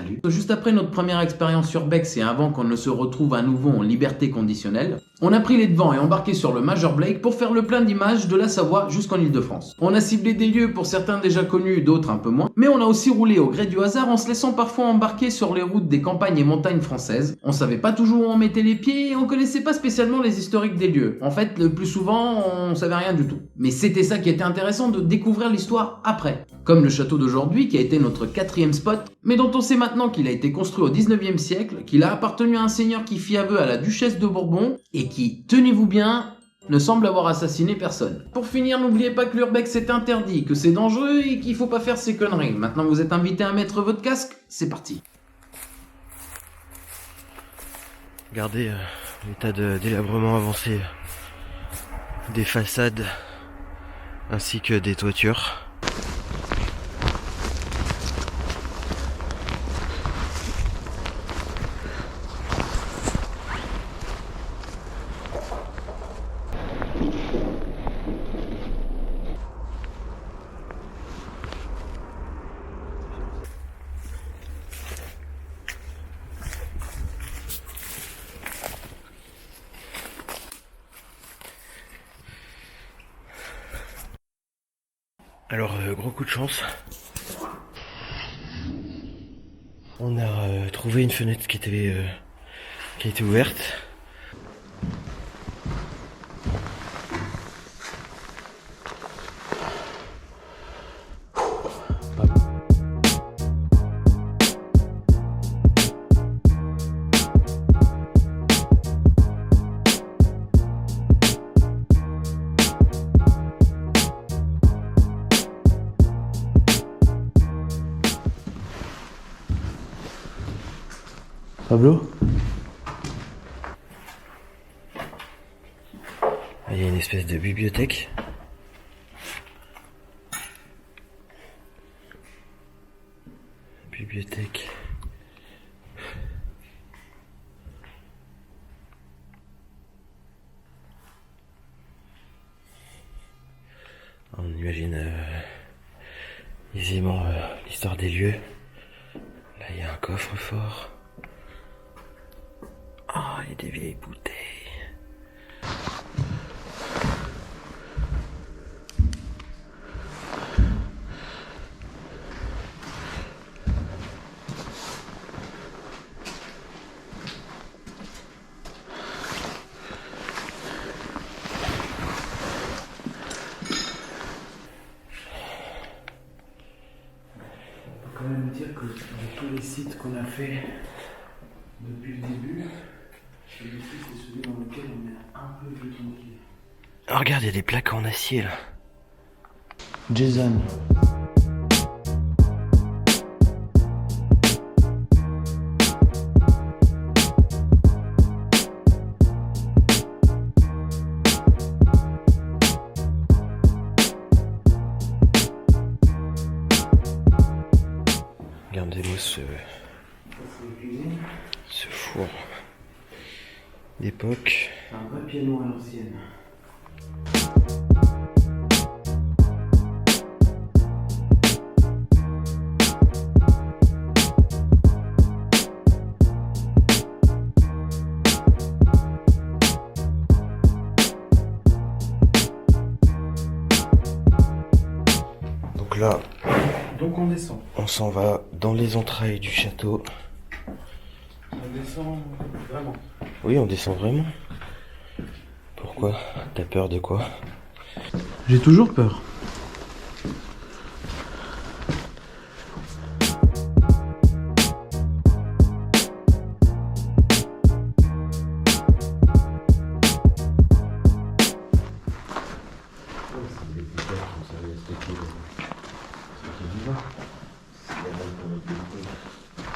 Salut. Juste après notre première expérience sur Bex et avant qu'on ne se retrouve à nouveau en liberté conditionnelle, on a pris les devants et embarqué sur le Major Blake pour faire le plein d'images de la Savoie jusqu'en Île-de-France. On a ciblé des lieux pour certains déjà connus, d'autres un peu moins, mais on a aussi roulé au gré du hasard en se laissant parfois embarquer sur les routes des campagnes et montagnes françaises. On savait pas toujours où on mettait les pieds et on connaissait pas spécialement les historiques des lieux. En fait, le plus souvent, on savait rien du tout. Mais c'était ça qui était intéressant, de découvrir l'histoire après. Comme le château d'aujourd'hui qui a été notre 4e spot, mais dont on sait maintenant qu'il a été construit au 19e siècle, qu'il a appartenu à un seigneur qui fit aveu à la duchesse de Bourbon et qui, tenez-vous bien, ne semble avoir assassiné personne. Pour finir, n'oubliez pas que l'urbex c'est interdit, que c'est dangereux et qu'il faut pas faire ces conneries. Maintenant vous êtes invité à mettre votre casque, c'est parti. Regardez l'état de délabrement avancé des façades ainsi que des toitures. Alors, gros coup de chance. On a trouvé une fenêtre qui a été ouverte. Pablo? Il y a une espèce de bibliothèque. Bibliothèque. On imagine aisément l'histoire des lieux. Là, il y a un coffre-fort. Oh, il y a des vieilles bouteilles. On peut quand même dire que de tous les sites qu'on a fait depuis le début, celui-ci c'est celui dans lequel on est un peu plus tranquille. Oh, regarde, il y a des plaques en acier là. Jason. Regardez-moi ce four d'époque. C'est un vrai piano à l'ancienne. Donc là, Donc on descend. on s'en va dans les entrailles du château. On descend vraiment. Oui, on descend vraiment. Pourquoi? T'as peur de quoi? J'ai toujours peur.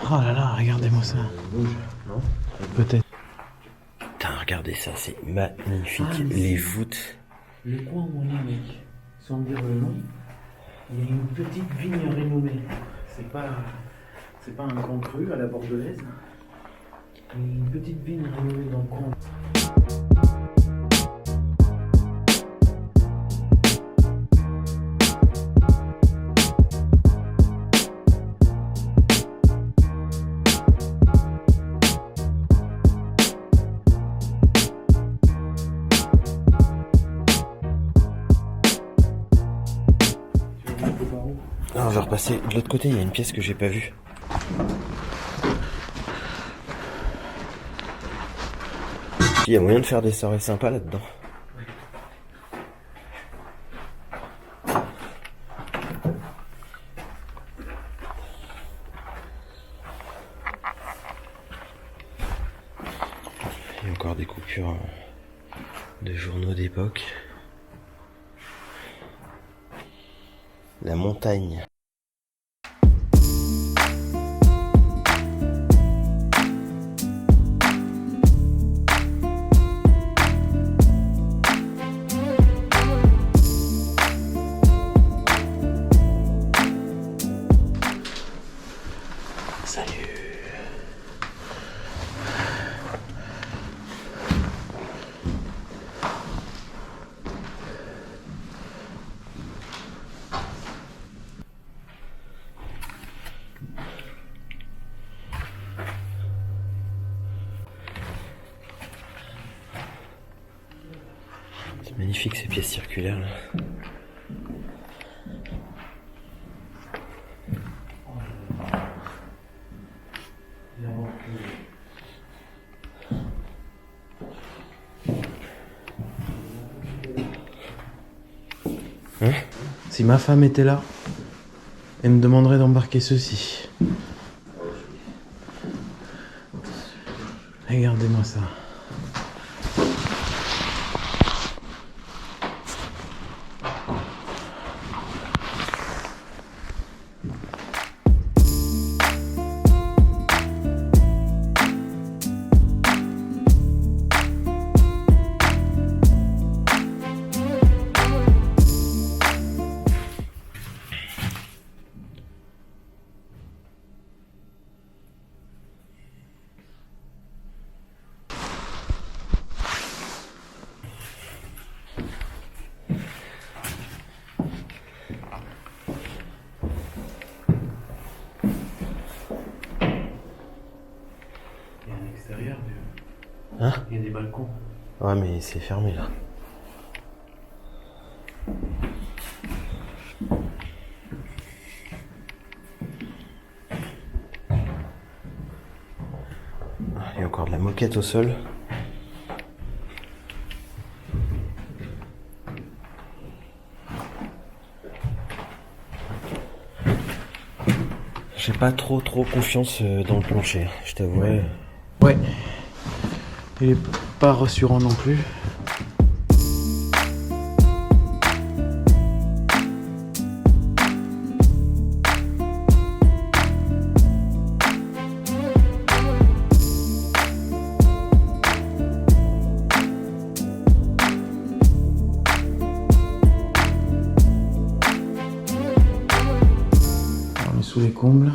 Oh là là, regardez-moi ça. Peut-être. Putain, regardez ça, c'est magnifique. Ah, mais Les c'est- voûtes. Le coin où on est, mec, sans me dire le nom, il y a une petite vigne rénommée. C'est pas un grand cru à la bordelaise. Mais une petite vigne rénommée dans le coin. passer de l'autre côté, il y a une pièce que j'ai pas vue. Il y a moyen de faire des soirées sympas là-dedans. Il y a encore des coupures de journaux d'époque. La montagne. Salut. C'est magnifique ces pièces circulaires là. Si ma femme était là, elle me demanderait d'embarquer ceci. Regardez-moi ça. Hein? Il y a des balcons. Ouais mais c'est fermé là. Il y a encore de la moquette au sol. J'ai pas trop confiance dans le plancher, je t'avouerai. Ouais. Il est pas rassurant non plus. On est sous les combles.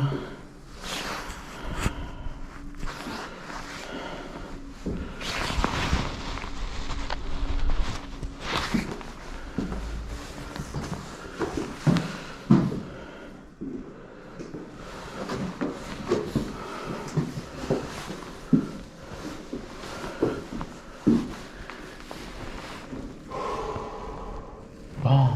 Bon.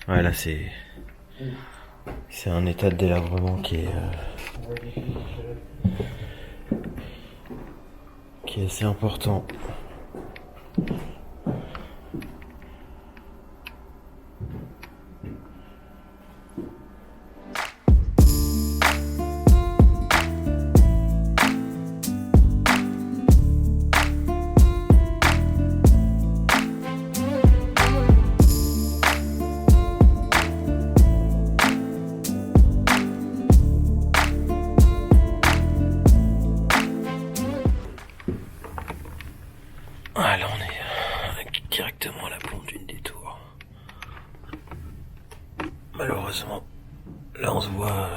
Ouais là c'est un état de délabrement qui est assez important. Ah là on est directement à la pompe d'une des tours. Malheureusement, là on se voit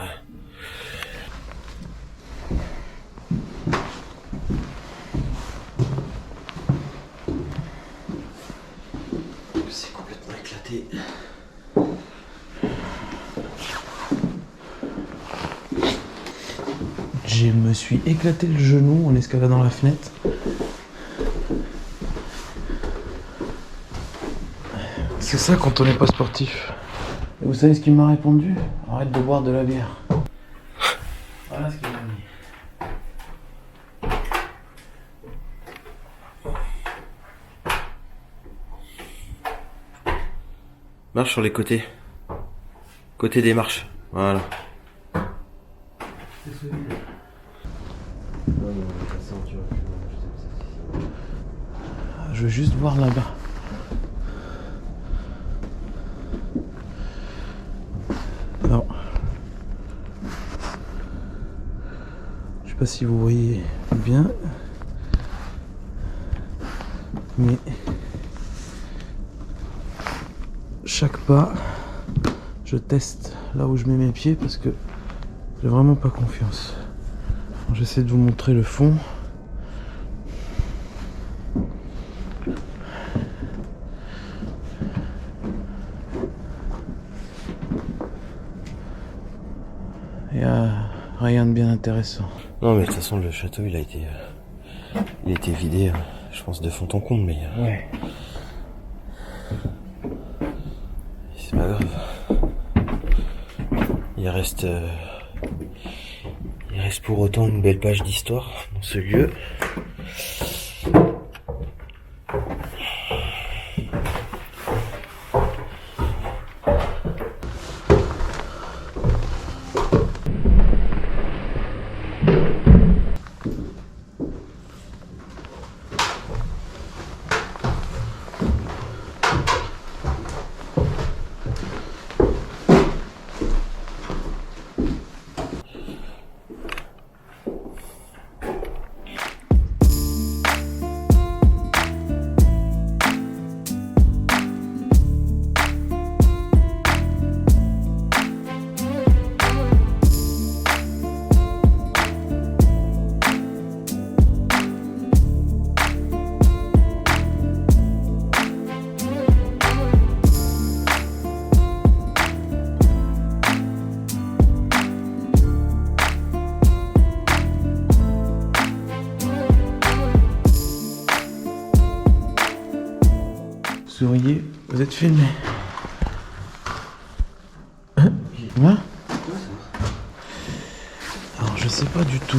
me suis éclaté le genou en escaladant la fenêtre. C'est ça quand on n'est pas sportif. Et vous savez ce qu'il m'a répondu? Arrête de boire de la bière. Voilà ce qu'il m'a dit. Marche sur les côtés. Côté des marches. Voilà. C'est solide. Je veux juste voir là-bas. Non. Je sais pas si vous voyez bien. Mais chaque pas, je teste là où je mets mes pieds parce que j'ai vraiment pas confiance. J'essaie de vous montrer le fond. Il y a rien de bien intéressant. Non mais de toute façon le château il a été vidé, je pense de fond en comble, mais Ouais. c'est pas grave. Il reste pour autant une belle page d'histoire dans ce lieu. Souriez, vous êtes filmé. Hein? Alors je sais pas du tout.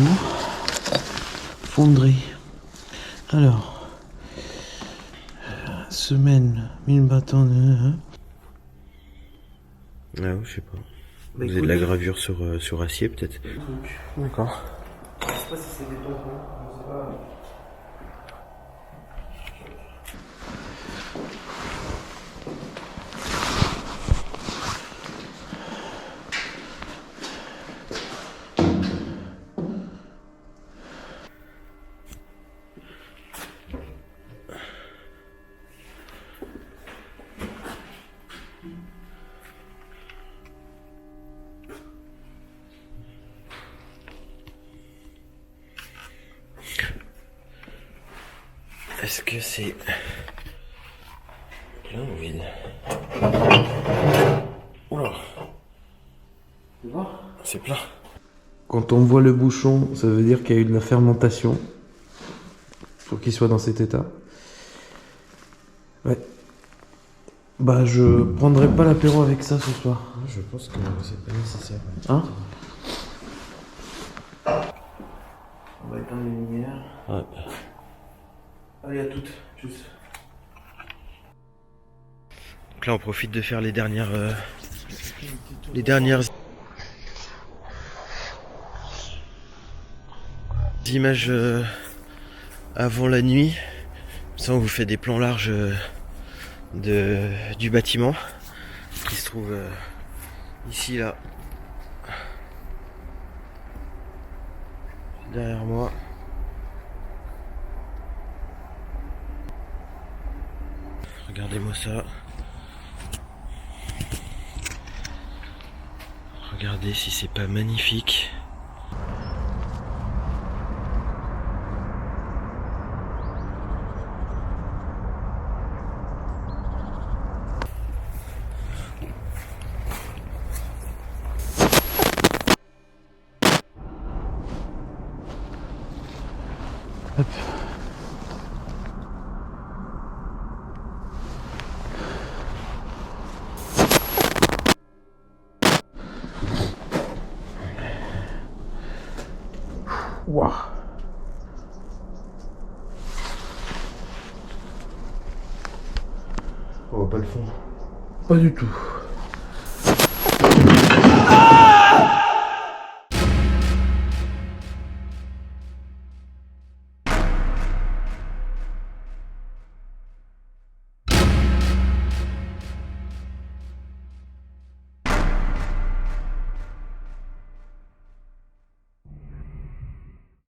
Fonderie. Alors. Semaine, 1000 bâtons de... Ah ouais, je sais pas. Vous avez de la gravure sur acier peut-être. D'accord. Je sais pas si c'est des tampons, je sais pas. Est-ce que c'est plein ou vide? Oula. C'est plein. Quand on voit le bouchon, ça veut dire qu'il y a eu de la fermentation. Faut qu'il soit dans cet état. Ouais. Bah je prendrai pas l'apéro avec ça ce soir. Je pense que c'est pas nécessaire. Hein? On va éteindre les lumières. Ouais. Allez à toutes, juste. Donc là on profite de faire les dernières images avant la nuit. Ça on vous fait des plans larges du bâtiment qui se trouve ici là derrière moi. Regardez-moi ça. Regardez si c'est pas magnifique. Hop. Waouh. On voit pas le fond. Pas du tout.